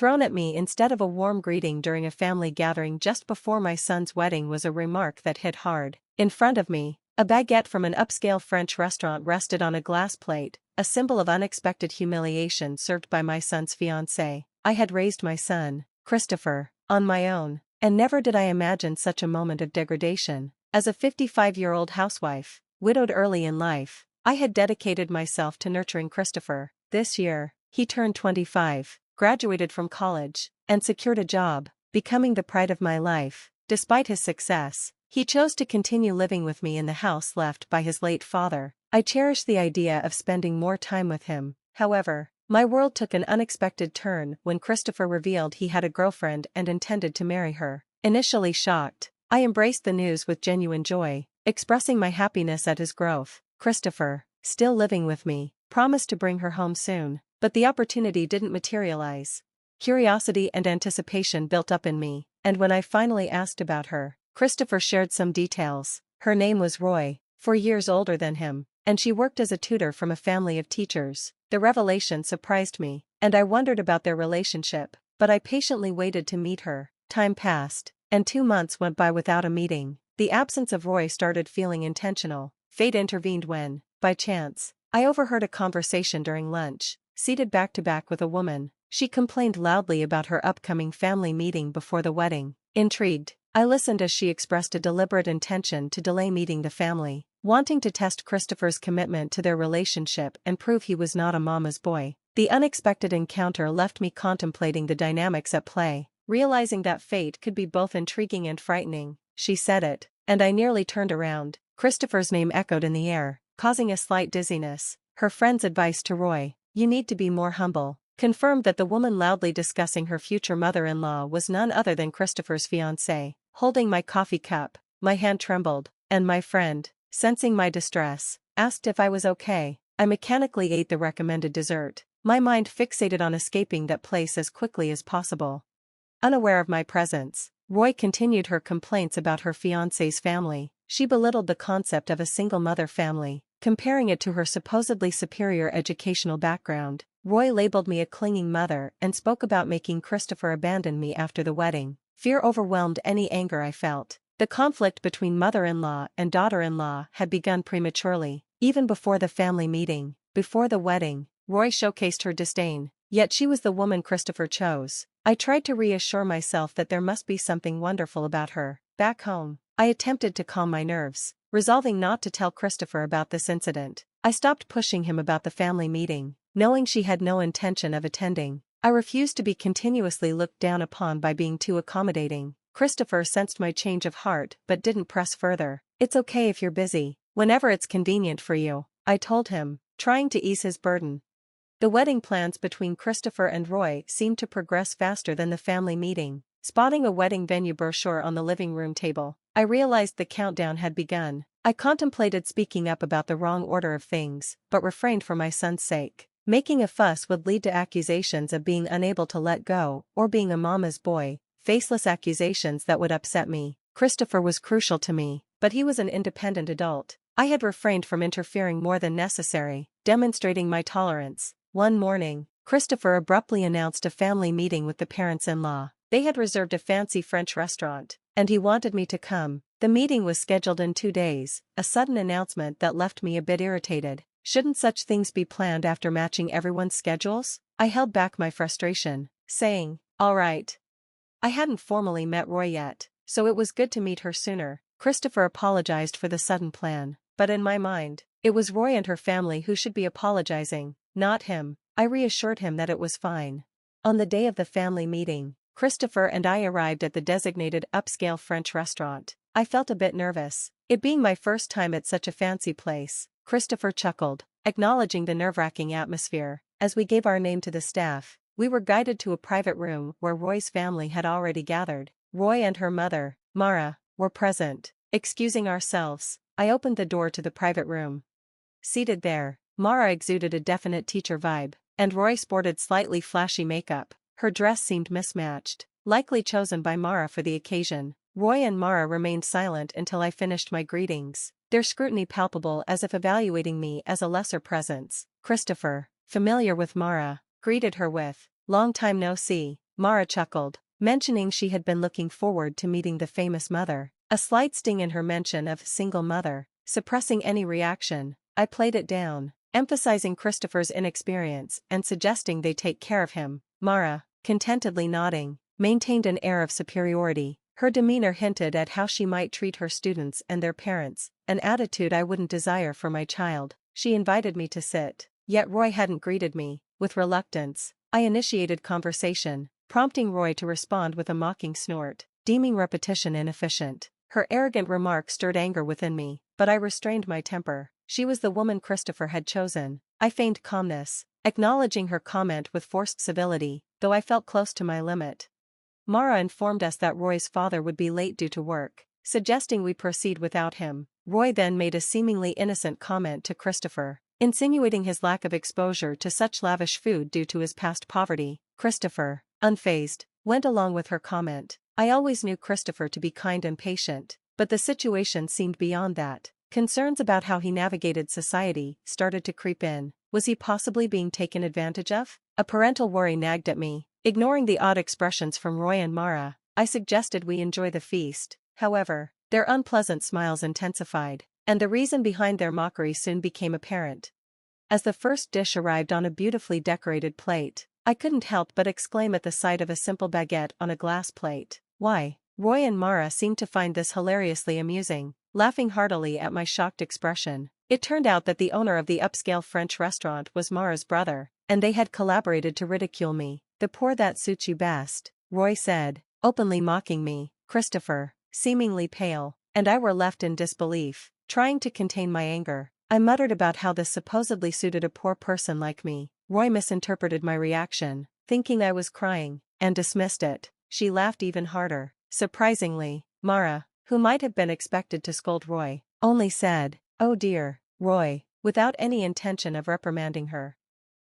thrown at me instead of a warm greeting during a family gathering just before my son's wedding was a remark that hit hard. In front of me, a baguette from an upscale French restaurant rested on a glass plate, a symbol of unexpected humiliation served by my son's fiancée. I had raised my son, Christopher, on my own, and never did I imagine such a moment of degradation. As a 55-year-old housewife, widowed early in life, I had dedicated myself to nurturing Christopher. This year, he turned 25, graduated from college, and secured a job, becoming the pride of my life. Despite his success, he chose to continue living with me in the house left by his late father. I cherished the idea of spending more time with him. However, my world took an unexpected turn when Christopher revealed he had a girlfriend and intended to marry her. Initially shocked, I embraced the news with genuine joy, expressing my happiness at his growth. Christopher, still living with me, promised to bring her home soon, but the opportunity didn't materialize. Curiosity and anticipation built up in me, and when I finally asked about her, Christopher shared some details. Her name was Roy, 4 years older than him, and she worked as a tutor from a family of teachers. The revelation surprised me, and I wondered about their relationship, but I patiently waited to meet her. Time passed, and 2 months went by without a meeting. The absence of Roy started feeling intentional. Fate intervened when, by chance, I overheard a conversation during lunch. Seated back to back with a woman, she complained loudly about her upcoming family meeting before the wedding. Intrigued, I listened as she expressed a deliberate intention to delay meeting the family, wanting to test Christopher's commitment to their relationship and prove he was not a mama's boy. The unexpected encounter left me contemplating the dynamics at play, realizing that fate could be both intriguing and frightening. She said it, and I nearly turned around. Christopher's name echoed in the air, causing a slight dizziness. Her friend's advice to Roy, "You need to be more humble," confirmed that the woman loudly discussing her future mother-in-law was none other than Christopher's fiancée. Holding my coffee cup, my hand trembled, and my friend, sensing my distress, asked if I was okay. I mechanically ate the recommended dessert, my mind fixated on escaping that place as quickly as possible. Unaware of my presence, Roy continued her complaints about her fiancé's family. She belittled the concept of a single-mother family, comparing it to her supposedly superior educational background. Roy labeled me a clinging mother and spoke about making Christopher abandon me after the wedding. Fear overwhelmed any anger I felt. The conflict between mother-in-law and daughter-in-law had begun prematurely, even before the family meeting. Before the wedding, Roy showcased her disdain, yet she was the woman Christopher chose. I tried to reassure myself that there must be something wonderful about her. Back home, I attempted to calm my nerves, resolving not to tell Christopher about this incident. I stopped pushing him about the family meeting, knowing she had no intention of attending. I refused to be continuously looked down upon by being too accommodating. Christopher sensed my change of heart but didn't press further. "It's okay if you're busy, whenever it's convenient for you," I told him, trying to ease his burden. The wedding plans between Christopher and Roy seemed to progress faster than the family meeting. Spotting a wedding venue brochure on the living room table, I realized the countdown had begun. I contemplated speaking up about the wrong order of things, but refrained for my son's sake. Making a fuss would lead to accusations of being unable to let go or being a mama's boy, faceless accusations that would upset me. Christopher was crucial to me, but he was an independent adult. I had refrained from interfering more than necessary, demonstrating my tolerance. One morning, Christopher abruptly announced a family meeting with the parents-in-law. They had reserved a fancy French restaurant, and he wanted me to come. The meeting was scheduled in 2 days, a sudden announcement that left me a bit irritated. Shouldn't such things be planned after matching everyone's schedules? I held back my frustration, saying, "All right." I hadn't formally met Roy yet, so it was good to meet her sooner. Christopher apologized for the sudden plan, but in my mind, it was Roy and her family who should be apologizing, not him. I reassured him that it was fine. On the day of the family meeting, Christopher and I arrived at the designated upscale French restaurant. I felt a bit nervous, it being my first time at such a fancy place. Christopher chuckled, acknowledging the nerve-wracking atmosphere. As we gave our name to the staff, we were guided to a private room where Roy's family had already gathered. Roy and her mother, Mara, were present. Excusing ourselves, I opened the door to the private room. Seated there, Mara exuded a definite teacher vibe, and Roy sported slightly flashy makeup. Her dress seemed mismatched, likely chosen by Mara for the occasion. Roy and Mara remained silent until I finished my greetings, their scrutiny palpable as if evaluating me as a lesser presence. Christopher, familiar with Mara, greeted her with, "Long time no see." Mara chuckled, mentioning she had been looking forward to meeting the famous mother. A slight sting in her mention of single mother, suppressing any reaction. I played it down, emphasizing Christopher's inexperience and suggesting they take care of him. Mara, contentedly nodding, maintained an air of superiority. Her demeanor hinted at how she might treat her students and their parents, an attitude I wouldn't desire for my child. She invited me to sit, yet Roy hadn't greeted me. With reluctance, I initiated conversation, prompting Roy to respond with a mocking snort, deeming repetition inefficient. Her arrogant remark stirred anger within me, but I restrained my temper. She was the woman Christopher had chosen. I feigned calmness, acknowledging her comment with forced civility, though I felt close to my limit. Mara informed us that Roy's father would be late due to work, suggesting we proceed without him. Roy then made a seemingly innocent comment to Christopher, insinuating his lack of exposure to such lavish food due to his past poverty. Christopher, unfazed, went along with her comment. I always knew Christopher to be kind and patient, but the situation seemed beyond that. Concerns about how he navigated society started to creep in. Was he possibly being taken advantage of? A parental worry nagged at me. Ignoring the odd expressions from Roy and Mara, I suggested we enjoy the feast. However, their unpleasant smiles intensified, and the reason behind their mockery soon became apparent. As the first dish arrived on a beautifully decorated plate, I couldn't help but exclaim at the sight of a simple baguette on a glass plate. Why? Roy and Mara seemed to find this hilariously amusing, laughing heartily at my shocked expression. It turned out that the owner of the upscale French restaurant was Mara's brother, and they had collaborated to ridicule me. The pour that suits you best, Roy said, openly mocking me. Christopher, seemingly pale, and I were left in disbelief, trying to contain my anger. I muttered about how this supposedly suited a poor person like me. Roy misinterpreted my reaction, thinking I was crying, and dismissed it. She laughed even harder. Surprisingly, Mara, who might have been expected to scold Roy, only said, "Oh dear, Roy," without any intention of reprimanding her.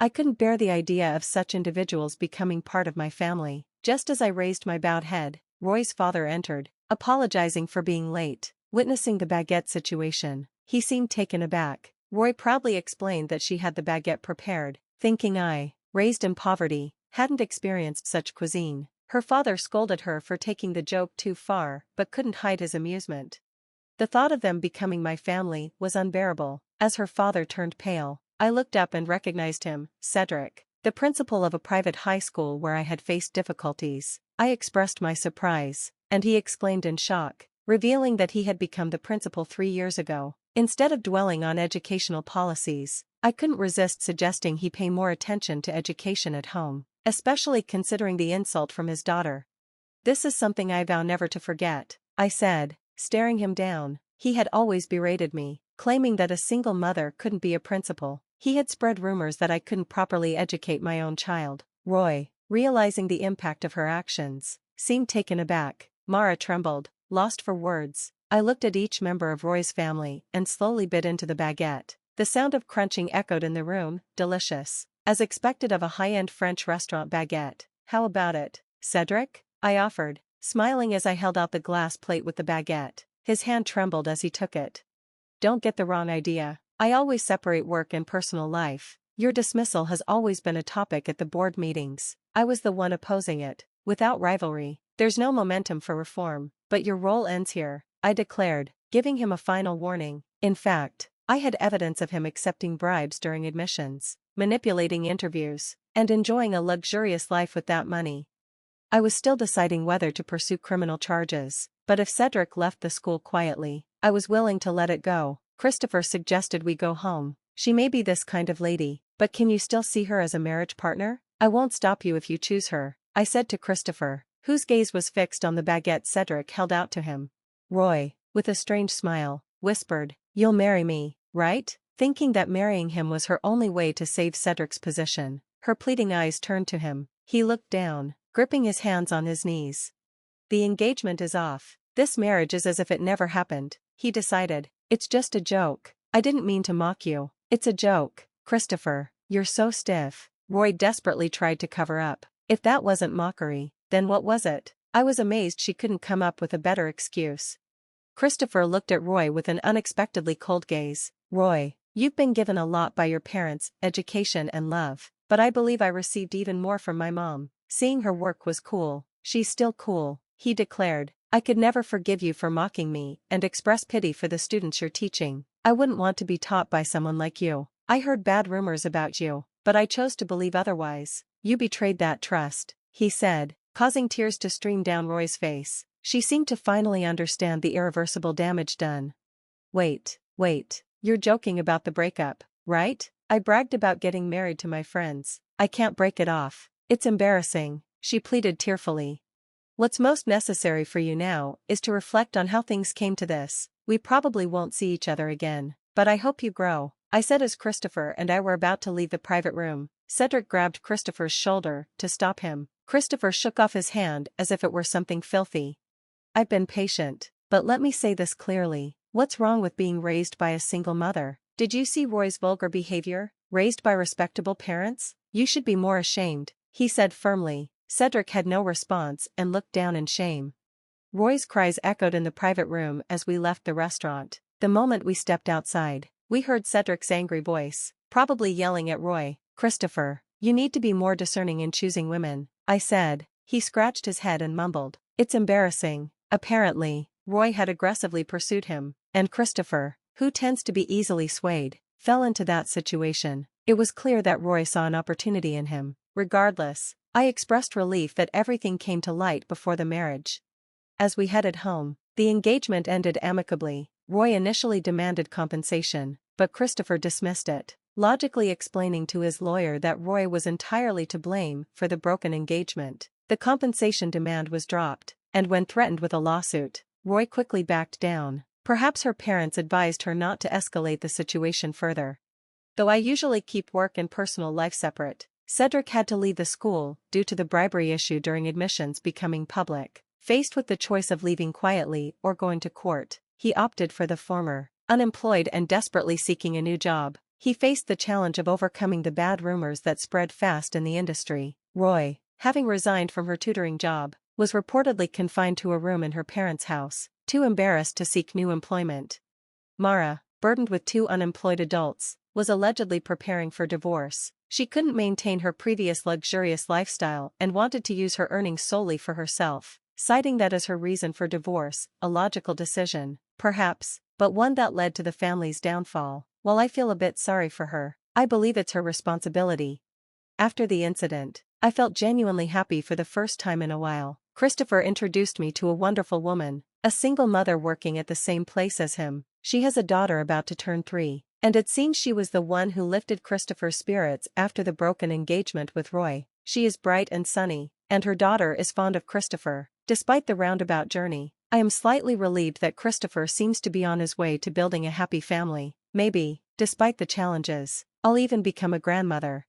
I couldn't bear the idea of such individuals becoming part of my family. Just as I raised my bowed head, Roy's father entered, apologizing for being late. Witnessing the baguette situation, he seemed taken aback. Roy proudly explained that she had the baguette prepared, thinking I, raised in poverty, hadn't experienced such cuisine. Her father scolded her for taking the joke too far, but couldn't hide his amusement. The thought of them becoming my family was unbearable. As her father turned pale, I looked up and recognized him, Cedric, the principal of a private high school where I had faced difficulties. I expressed my surprise, and he exclaimed in shock, revealing that he had become the principal 3 years ago. Instead of dwelling on educational policies, I couldn't resist suggesting he pay more attention to education at home, especially considering the insult from his daughter. "This is something I vow never to forget," I said, staring him down. He had always berated me, claiming that a single mother couldn't be a principal. He had spread rumors that I couldn't properly educate my own child. Roy, realizing the impact of her actions, seemed taken aback. Mara trembled, lost for words. I looked at each member of Roy's family and slowly bit into the baguette. The sound of crunching echoed in the room. Delicious, as expected of a high-end French restaurant baguette. "How about it, Cedric?" I offered, smiling as I held out the glass plate with the baguette. His hand trembled as he took it. "Don't get the wrong idea. I always separate work and personal life. Your dismissal has always been a topic at the board meetings. I was the one opposing it. Without rivalry, there's no momentum for reform, but your role ends here," I declared, giving him a final warning. In fact, I had evidence of him accepting bribes during admissions, manipulating interviews, and enjoying a luxurious life with that money. I was still deciding whether to pursue criminal charges, but if Cedric left the school quietly, I was willing to let it go. Christopher suggested we go home. "She may be this kind of lady, but can you still see her as a marriage partner? I won't stop you if you choose her," I said to Christopher, whose gaze was fixed on the baguette Cedric held out to him. Roy, with a strange smile, whispered, "You'll marry me, right?" Thinking that marrying him was her only way to save Cedric's position, her pleading eyes turned to him. He looked down, gripping his hands on his knees. "The engagement is off. This marriage is as if it never happened," he decided. "It's just a joke. I didn't mean to mock you. It's a joke." "Christopher, you're so stiff," Roy desperately tried to cover up. If that wasn't mockery, then what was it? I was amazed she couldn't come up with a better excuse. Christopher looked at Roy with an unexpectedly cold gaze. "Roy, you've been given a lot by your parents, education and love, but I believe I received even more from my mom. Seeing her work was cool. She's still cool, he declared. I could never forgive you for mocking me and express pity for the students you're teaching. I wouldn't want to be taught by someone like you. I heard bad rumors about you, but I chose to believe otherwise. You betrayed that trust, he said, causing tears to stream down Roy's face. She seemed to finally understand the irreversible damage done. Wait, you're joking about the breakup, right? I bragged about getting married to my friends. I can't break it off. It's embarrassing, she pleaded tearfully. What's most necessary for you now is to reflect on how things came to this. We probably won't see each other again, but I hope you grow, I said as Christopher and I were about to leave the private room. Cedric grabbed Christopher's shoulder to stop him. Christopher shook off his hand as if it were something filthy. I've been patient, but let me say this clearly. What's wrong with being raised by a single mother? Did you see Roy's vulgar behavior? Raised by respectable parents? You should be more ashamed, he said firmly. Cedric had no response and looked down in shame. Roy's cries echoed in the private room as we left the restaurant. The moment we stepped outside, we heard Cedric's angry voice, probably yelling at Roy. Christopher, you need to be more discerning in choosing women, I said. He scratched his head and mumbled. It's embarrassing. Apparently, Roy had aggressively pursued him, and Christopher, who tends to be easily swayed, fell into that situation. It was clear that Roy saw an opportunity in him. Regardless, I expressed relief that everything came to light before the marriage. As we headed home, the engagement ended amicably. Roy initially demanded compensation, but Christopher dismissed it, logically explaining to his lawyer that Roy was entirely to blame for the broken engagement. The compensation demand was dropped, and when threatened with a lawsuit, Roy quickly backed down. Perhaps her parents advised her not to escalate the situation further. Though I usually keep work and personal life separate, Cedric had to leave the school due to the bribery issue during admissions becoming public. Faced with the choice of leaving quietly or going to court, he opted for the former. Unemployed and desperately seeking a new job, he faced the challenge of overcoming the bad rumors that spread fast in the industry. Roy, having resigned from her tutoring job, was reportedly confined to a room in her parents' house, too embarrassed to seek new employment. Mara, burdened with 2 unemployed adults, was allegedly preparing for divorce. She couldn't maintain her previous luxurious lifestyle and wanted to use her earnings solely for herself, citing that as her reason for divorce. A logical decision, perhaps, but one that led to the family's downfall. While I feel a bit sorry for her, I believe it's her responsibility. After the incident, I felt genuinely happy for the first time in a while. Christopher introduced me to a wonderful woman, a single mother working at the same place as him. She has a daughter about to turn 3, and it seems she was the one who lifted Christopher's spirits after the broken engagement with Roy. She is bright and sunny, and her daughter is fond of Christopher. Despite the roundabout journey, I am slightly relieved that Christopher seems to be on his way to building a happy family. Maybe, despite the challenges, I'll even become a grandmother.